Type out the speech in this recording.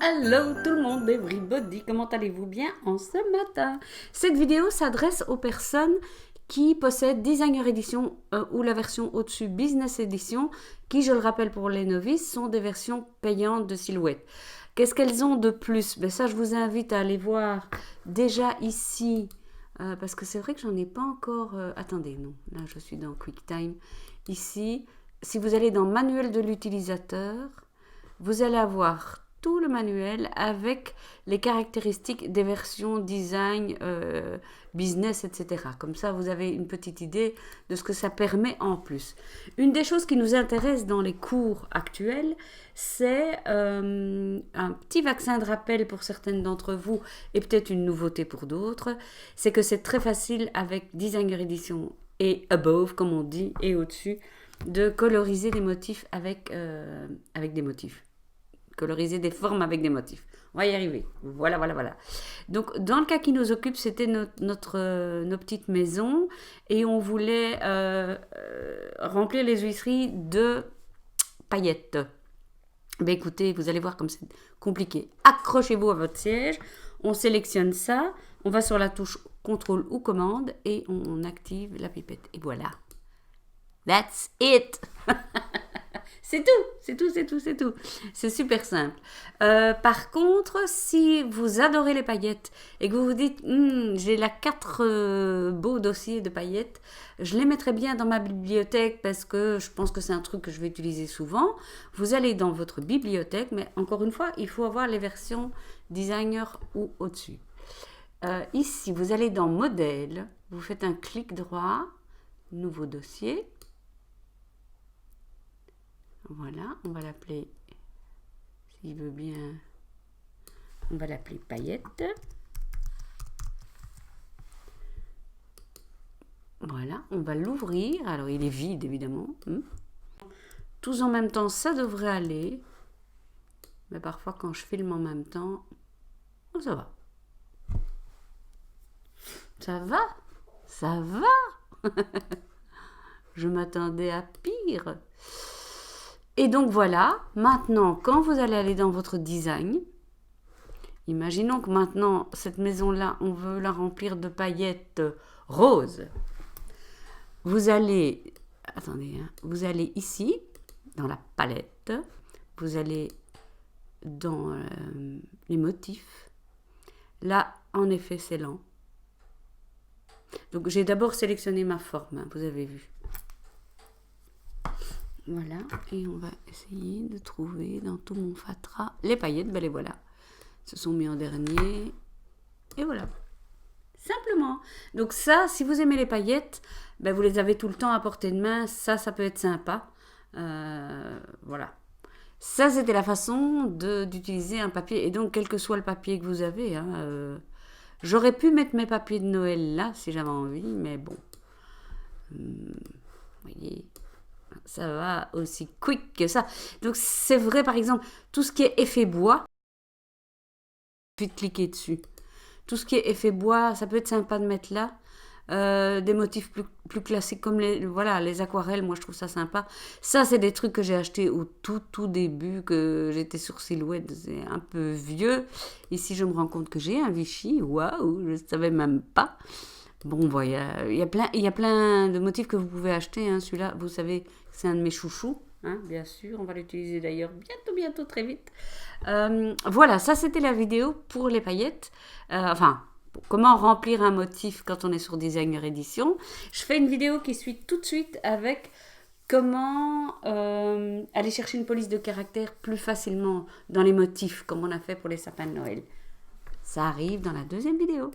Hello tout le monde, everybody, comment allez-vous bien en ce matin? Cette vidéo s'adresse aux personnes qui possèdent Designer Edition ou la version au-dessus Business Edition, qui, je le rappelle pour les novices, sont des versions payantes de Silhouette. Qu'est-ce qu'elles ont de plus? Ben ça, je vous invite à aller voir déjà ici, parce que c'est vrai que j'en ai pas encore... attendez, non, là je suis dans QuickTime. Ici, si vous allez dans Manuel de l'utilisateur, vous allez avoir tout le manuel avec les caractéristiques des versions design, business, etc. Comme ça, vous avez une petite idée de ce que ça permet en plus. Une des choses qui nous intéresse dans les cours actuels, c'est un petit vaccin de rappel pour certaines d'entre vous et peut-être une nouveauté pour d'autres. C'est que c'est très facile avec Designer Edition et above, comme on dit, et au-dessus, de coloriser des motifs avec des motifs. Coloriser des formes avec des motifs. On va y arriver. Voilà. Donc, dans le cas qui nous occupe, c'était nos petites maisons et on voulait remplir les huisseries de paillettes. Ben écoutez, vous allez voir comme c'est compliqué. Accrochez-vous à votre siège. On sélectionne ça. On va sur la touche contrôle ou commande et on active la pipette. Et voilà. That's it. C'est tout. C'est super simple. Par contre, si vous adorez les paillettes et que vous vous dites j'ai là 4 beaux dossiers de paillettes, je les mettrai bien dans ma bibliothèque parce que je pense que c'est un truc que je vais utiliser souvent. Vous allez dans votre bibliothèque, mais encore une fois, il faut avoir les versions designer ou au-dessus. Ici, vous allez dans modèle, vous faites un clic droit, nouveau dossier. Voilà, on va l'appeler, s'il veut bien, on va l'appeler paillette. Voilà, on va l'ouvrir. Alors, il est vide, évidemment. Tous en même temps, ça devrait aller. Mais parfois, quand je filme en même temps, ça va. Ça va. Je m'attendais à pire. Et donc voilà, maintenant, quand vous allez aller dans votre design, imaginons que maintenant, cette maison-là, on veut la remplir de paillettes roses. Vous allez, vous allez ici, dans la palette, vous allez dans les motifs. Là, en effet, c'est lent. Donc, j'ai d'abord sélectionné ma forme, vous avez vu. Voilà, et on va essayer de trouver dans tout mon fatras les paillettes. Ben les voilà, se sont mis en dernier. Et voilà, simplement. Donc ça, si vous aimez les paillettes, ben vous les avez tout le temps à portée de main. Ça peut être sympa. Voilà. Ça, c'était la façon d'utiliser un papier. Et donc, quel que soit le papier que vous avez, j'aurais pu mettre mes papiers de Noël là, si j'avais envie, mais bon. Vous voyez, ça va aussi quick que ça. Donc, c'est vrai, par exemple, tout ce qui est effet bois, puis de cliquer dessus. Tout ce qui est effet bois, ça peut être sympa de mettre là. Des motifs plus classiques comme les aquarelles, moi je trouve ça sympa. Ça, c'est des trucs que j'ai achetés au tout début, que j'étais sur Silhouette, c'est un peu vieux. Ici, je me rends compte que j'ai un Vichy, waouh, je ne savais même pas. Bon, voilà, il y a plein de motifs que vous pouvez acheter. Hein. Celui-là, vous savez, c'est un de mes chouchous. Hein, bien sûr, on va l'utiliser d'ailleurs bientôt, très vite. Voilà, ça c'était la vidéo pour les paillettes. Comment remplir un motif quand on est sur Designer Edition. Je fais une vidéo qui suit tout de suite avec comment aller chercher une police de caractère plus facilement dans les motifs, comme on a fait pour les sapins de Noël. Ça arrive dans la deuxième vidéo.